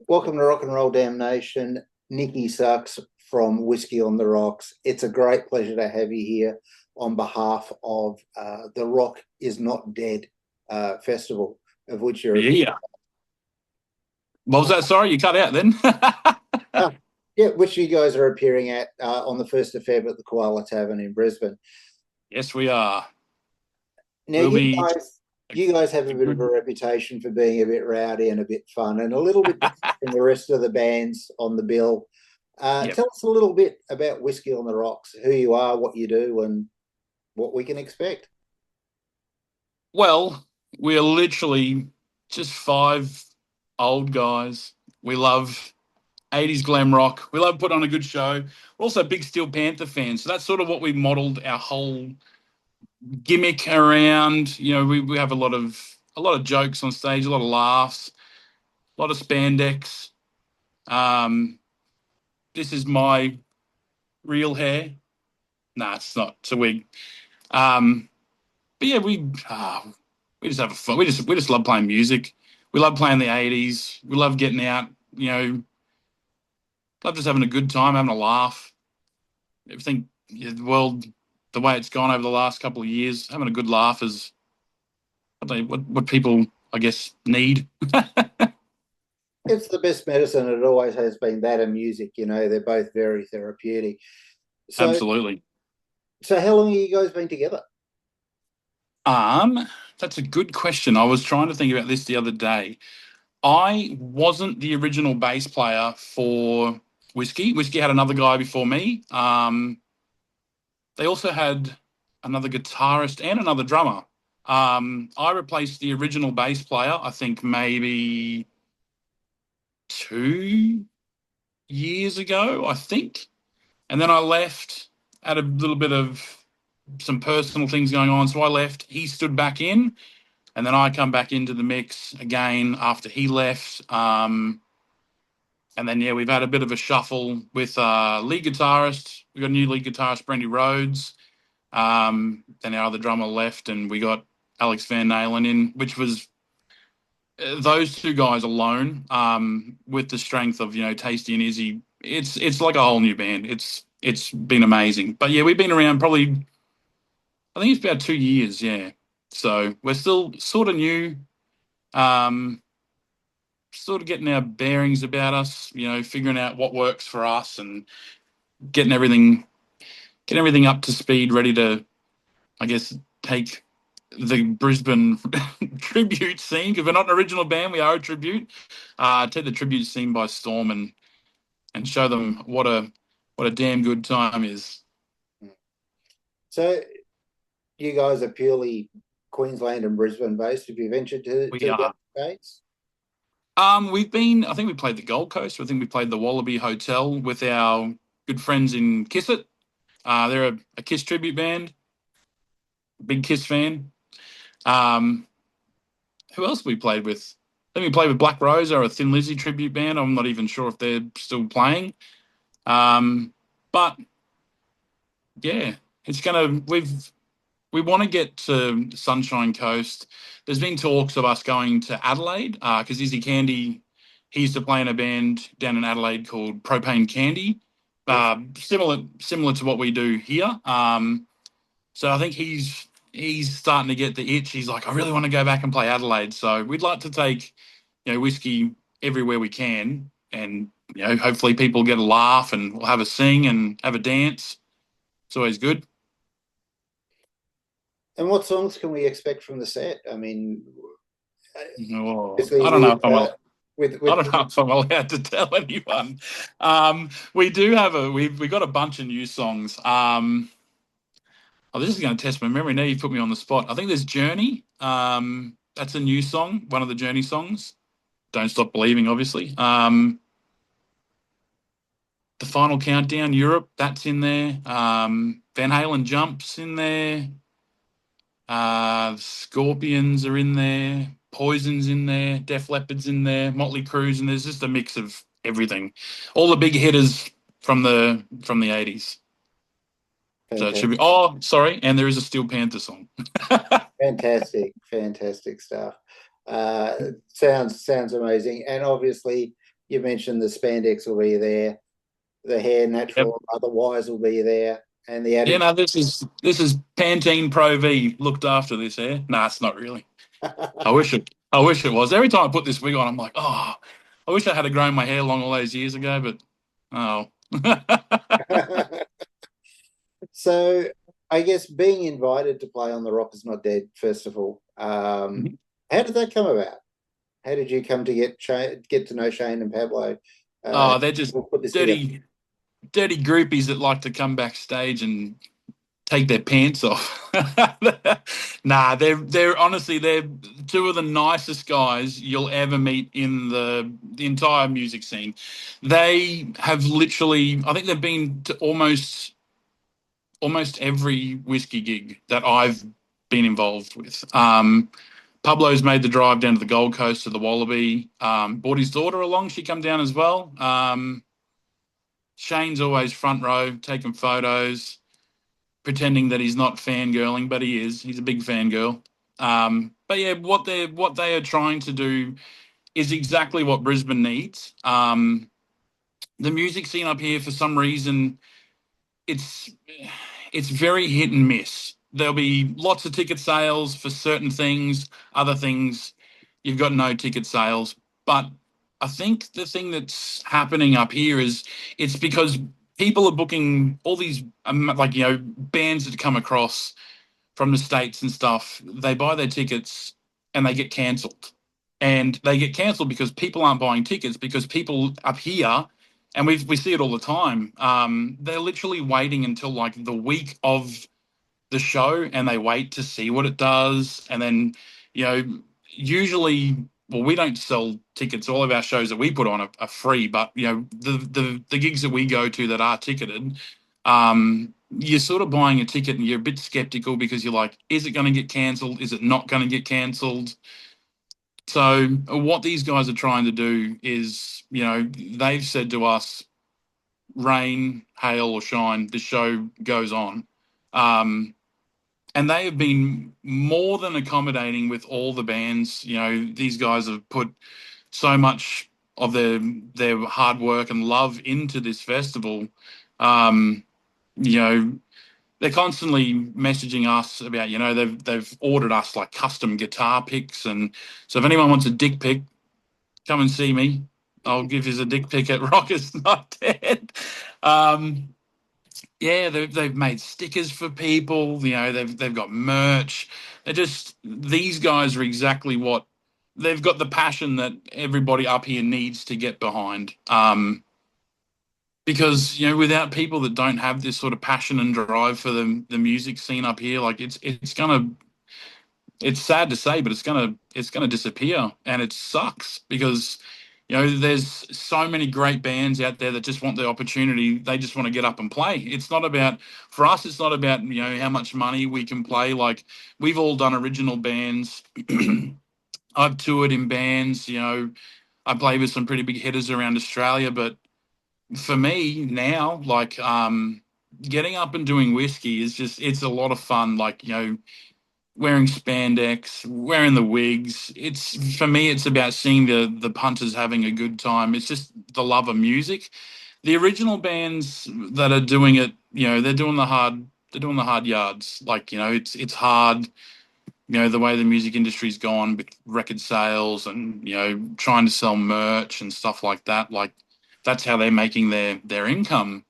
Welcome to Rock and Roll Damnation. Nikki Sucks from Whisky on the Rocks. It's a great pleasure to have you here on behalf of the Rock is Not Dead festival, of which you're a big Yeah. What was that? Sorry, you cut out then. uh, yeah, which you guys are appearing at on the 1st of Feb at the Koala Tavern in Brisbane. Yes, we are. Now, We'll you be guys, you guys have a a bit of a good. reputation for being a bit rowdy and a bit fun, and a little bit different from the rest of the bands on the bill. Yep. Tell us a little bit about Whisky on the Rocks, who you are, what you do, and what we can expect. Well, we're literally just five old guys. We love 80s glam rock. We love putting on a good show. We're also big Steel Panther fans. So that's sort of what we modeled our whole gimmick around. We have a lot of jokes on stage, a lot of laughs, a lot of spandex. Um, this is my real hair. Nah, it's not. So um, but yeah, we just have a fun. We just love playing music. We love playing the '80s. We love getting out. Love just having a good time, having a laugh. Everything, yeah, the world, the way it's gone over the last couple of years, having a good laugh is what people, I guess, need. It's the best medicine. It always has been that and music. They're both very therapeutic. So, Absolutely. so how long have you guys been together? Um, that's a good question. I was trying to think about this the other day. I wasn't the original bass player for Whiskey. Whiskey had another guy before me. They also had another guitarist and another drummer. I replaced the original bass player, I think maybe 2 years ago, I think. And then I left, had a little bit of some personal things going on. So I left. He stood back in, and then I come back into the mix again after he left. And then, yeah, we've had a bit of a shuffle with lead guitarist. We got a new lead guitarist, Brandy Rhodes. Then our other drummer left, and we got Alex Van Nalen in, which was those two guys alone, with the strength of Tasty and Izzy. It's like a whole new band. It's been amazing. But yeah, we've been around probably I think it's about 2 years. Yeah, so we're still sort of new, um, sort of getting our bearings about us. Figuring out what works for us and getting everything getting everything up to speed, ready to I guess take the Brisbane tribute scene, because we're not an original band, we are a tribute. Take the tribute scene by storm and show them what a damn good time is. So, you guys are purely Queensland and Brisbane based. Have you ventured to We the are. other states? I think we played the Gold Coast. I think we played the Wallaby Hotel with our good friends in Kissit. They're a Kiss tribute band, big Kiss fan. Um, who else we played with? I think we played with Black Rose, or a Thin Lizzy tribute band. I'm not even sure if they're still playing. But yeah, it's gonna. We want to get to Sunshine Coast. There's been talks of us going to Adelaide, because Izzy Candy, he used to play in a band down in Adelaide called Propane Candy, Yes. similar to what we do here. So I think he's starting to get the itch. He's like, I really want to go back and play Adelaide. So we'd like to take whiskey everywhere we can, and hopefully people get a laugh and we'll have a sing and have a dance. It's always good. And what songs can we expect from the set? I mean, Oh, obviously I don't know with if I'm al- I with don't know if I'm allowed to tell anyone. We do have we got a bunch of new songs. Oh, this is going to test my memory. Now you've put me on the spot. I think there's Journey. That's a new song, one of the Journey songs. Don't Stop Believing, obviously. The Final Countdown, Europe, that's in there. Van Halen Jumps in there. Scorpions are in there. Poison's in there. Def Leppard's in there. Motley Crue's, and there's just a mix of everything. All the big hitters from the 80s. So it should be. fantastic, Oh, sorry, and there is a Steel Panther song. fantastic stuff. Sounds amazing, and obviously You mentioned the spandex will be there, the hair natural Yep. or otherwise will be there, and the Yeah, added. no, this is Pantene Pro V looked after this hair. Nah, it's not really. I wish it was. Every time I put this wig on, I'm like, oh, I wish I had grown my hair long all those years ago, but oh. So I guess being invited to play on the Rock is Not Dead, first of all. How did that come about? How did you come to get to know Shane and Pablo? Oh, they're just We'll put this together. dirty, dirty groupies that like to come backstage and take their pants off. Nah, they're honestly they're two of the nicest guys you'll ever meet in the entire music scene. They have literally, I think they've been to almost every whiskey gig that I've been involved with. Pablo's made the drive down to the Gold Coast to the Wallaby. Brought his daughter along; she come down as well. Shane's always front row taking photos, pretending that he's not fangirling, but he is. He's a big fangirl. But yeah, what they are trying to do is exactly what Brisbane needs. The music scene up here, for some reason, it's it's very hit and miss. There'll be lots of ticket sales for certain things, other things you've got no ticket sales. But I think the thing that's happening up here is it's because people are booking all these like bands that come across from the States and stuff. They buy their tickets and they get cancelled. And they get cancelled because people aren't buying tickets because people up here, and we see it all the time, they're literally waiting until like the week of the show and they wait to see what it does. And then, you know, usually, well, we don't sell tickets. All of our shows that we put on are free, but the gigs that we go to that are ticketed, you're sort of buying a ticket and you're a bit skeptical because you're like, is it going to get cancelled? Is it not going to get cancelled? So what these guys are trying to do is, they've said to us, rain, hail, or shine, the show goes on. And they have been more than accommodating with all the bands. These guys have put so much of their hard work and love into this festival. Um, you know, they're constantly messaging us about, they've ordered us like custom guitar picks, and so if anyone wants a dick pic, come and see me. I'll give you a dick pic at Rockers Not Dead. Um, yeah, they've made stickers for people. They've got merch. These guys are exactly what they've got, the passion that everybody up here needs to get behind. Because without people that don't have this sort of passion and drive for the music scene up here, like it's sad to say, but it's gonna disappear, and it sucks because there's so many great bands out there that just want the opportunity. They just want to get up and play. It's not about, for us, it's not about how much money we can play. Like, we've all done original bands. I've toured in bands. I play with some pretty big hitters around Australia, but for me now, like, getting up and doing whiskey is just, it's a lot of fun. Like, wearing spandex, wearing the wigs. It's, for me, it's about seeing the punters having a good time. It's just the love of music. The original bands that are doing it, they're doing the hard yards. Like, it's hard. The way the music industry's gone with record sales and trying to sell merch and stuff like that. Like, that's how they're making their income.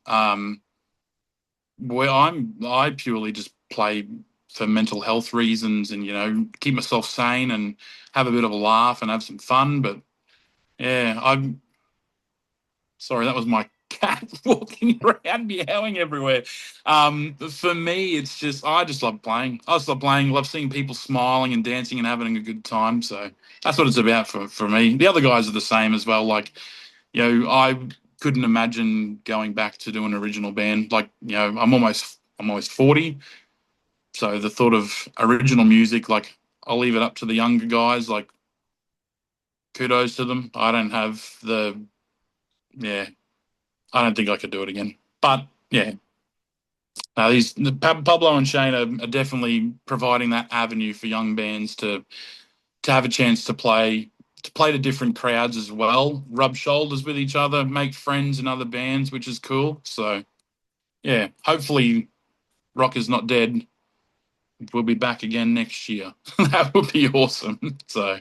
Where I purely just play for mental health reasons and keep myself sane and have a bit of a laugh and have some fun. But yeah, I'm sorry, that was my cat walking around meowing everywhere. For me, it's just, I just love playing. I just love playing. Love seeing people smiling and dancing and having a good time. So that's what it's about for me. The other guys are the same as well. Like, I couldn't imagine going back to do an original band. Like, I'm almost 40. So the thought of original music, like, I'll leave it up to the younger guys. Like, kudos to them. I don't have yeah, I don't think I could do it again. But yeah, Pablo and Shane are definitely providing that avenue for young bands to have a chance to play to play to different crowds as well, rub shoulders with each other, make friends in other bands, which is cool. So yeah, hopefully Rock is Not Dead will be back again next year. That would be awesome. So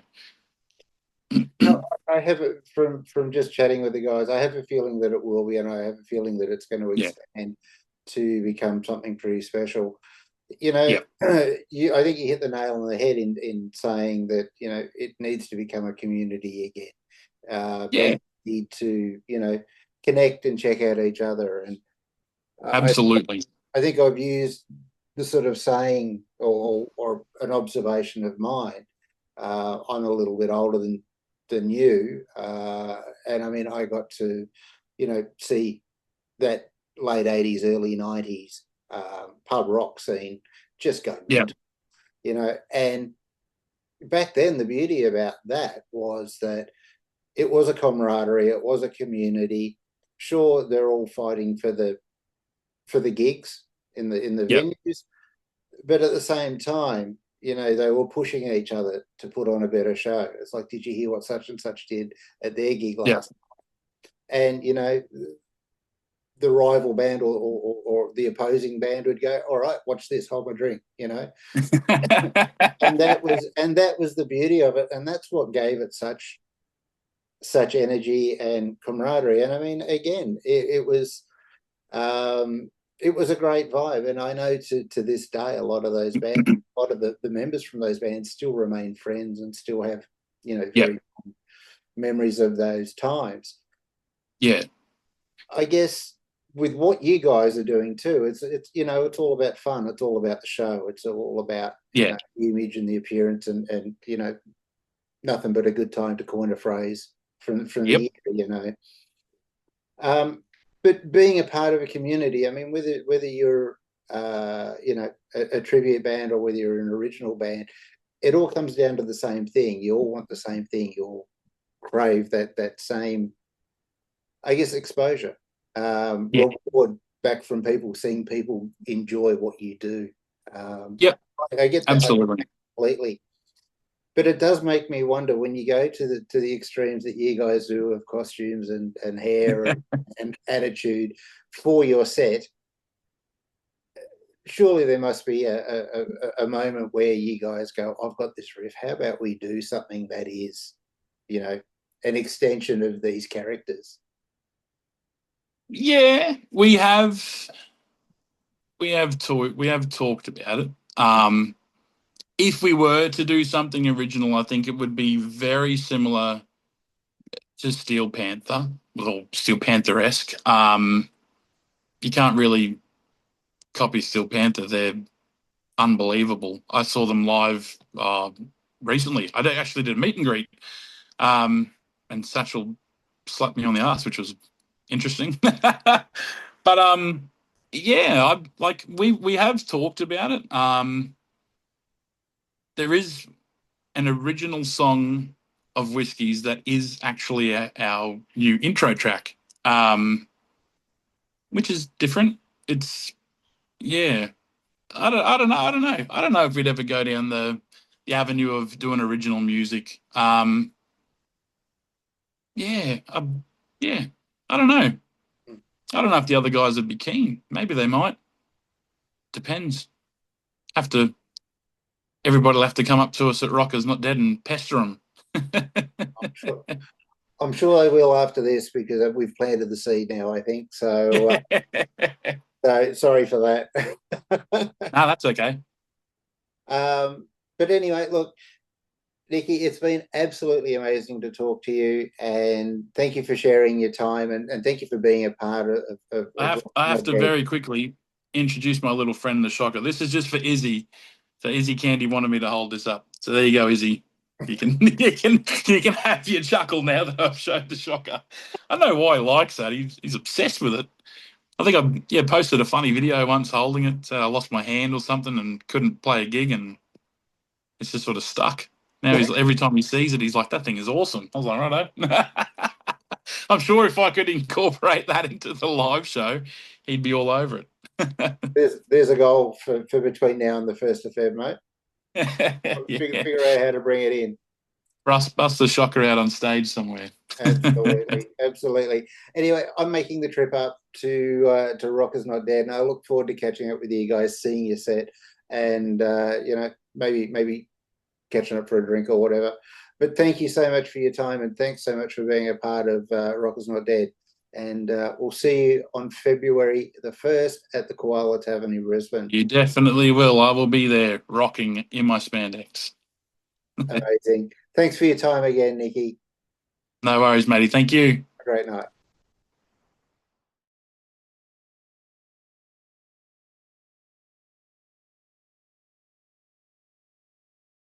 No, I have it from just chatting with the guys. I have a feeling that it will be, and I have a feeling that it's going to yeah, expand to become something pretty special. You know, yeah, I think you hit the nail on the head in saying that it needs to become a community again. yeah, Bands need to connect and check out each other, and I absolutely. I think I've used the sort of saying or an observation of mine. I'm a little bit older than you, and I mean I got to see that late '80s, early '90s pub rock scene just go Yeah, mental, and back then the beauty about that was that it was a camaraderie, it was a community. Sure, they're all fighting for the gigs in the yeah, venues, but at the same time, they were pushing each other to put on a better show. It's like, did you hear what such and such did at their gig yeah. last night? And the rival band or the opposing band would go, all right, watch this, hold my drink, and that was the beauty of it, and that's what gave it such energy and camaraderie. And I mean, again, it was a great vibe, and I know to this day a lot of those bands, a lot of the members from those bands still remain friends and still have Yeah, very memories of those times. yeah, I guess with what you guys are doing too, it's all about fun. It's all about the show. It's all about yeah, the image and the appearance, and nothing but a good time, to coin a phrase from yep, the year. But being a part of a community, I mean, whether you're a tribute band or whether you're an original band, it all comes down to the same thing. You all want the same thing. You all crave that same, I guess, exposure, yeah, reward back from people, seeing people enjoy what you do. Um, yep, I get that. I get absolutely. that completely. But it does make me wonder when you go to the extremes that you guys do of costumes and hair and attitude for your set. Surely there must be a moment where you guys go, I've got this riff. How about we do something that is, an extension of these characters? Yeah, we have talked about it. If we were to do something original, I think it would be very similar to Steel Panther, or Steel Panther-esque. You can't really copy Steel Panther. They're unbelievable. I saw them live recently. Actually did a meet and greet, and Satchel slapped me on the ass, which was interesting. But yeah, we have talked about it. There is an original song of Whiskies that is actually our new intro track, which is different. It's yeah. I don't know if we'd ever go down the avenue of doing original music. Yeah, yeah. I don't know. I don't know if the other guys would be keen. Maybe they might. Depends. Have to. Everybody will have to come up to us at Rockers Not Dead and pester them. I'm sure, I'm sure they will after this because we've planted the seed now, I think. So, so sorry for that. No, that's okay. But anyway, look, Nikki, it's been absolutely amazing to talk to you, and thank you for sharing your time, and thank you for being a part I of have I have Not to Dead. very quickly introduce my little friend, the Shocker. This is just for Izzy. So Izzy Candy wanted me to hold this up. So there you go, Izzy. You can you can have your chuckle now that I've showed the Shocker. I don't know why he likes that. He's obsessed with it. I think I posted a funny video once holding it. Said I lost my hand or something and couldn't play a gig, and it's just sort of stuck. Now every time he sees it, he's like, "That thing is awesome." I was like, "Righto." I'm sure if I could incorporate that into the live show, he'd be all over it. There's a goal for between now and the 1st of Feb, mate. Yeah. Figure out how to bring it in. Bust the shocker out on stage somewhere. Absolutely, absolutely. Anyway, I'm making the trip up to Rock Is Not Dead, and I look forward to catching up with you guys, seeing your set, and maybe catching up for a drink or whatever. But thank you so much for your time, and thanks so much for being a part of Rock Is Not Dead. And we'll see you on February the 1st at the Koala Tavern in Brisbane. You definitely will. I will be there rocking in my spandex. Amazing. Thanks for your time again, Nikki. No worries, matey. Thank you. A great night.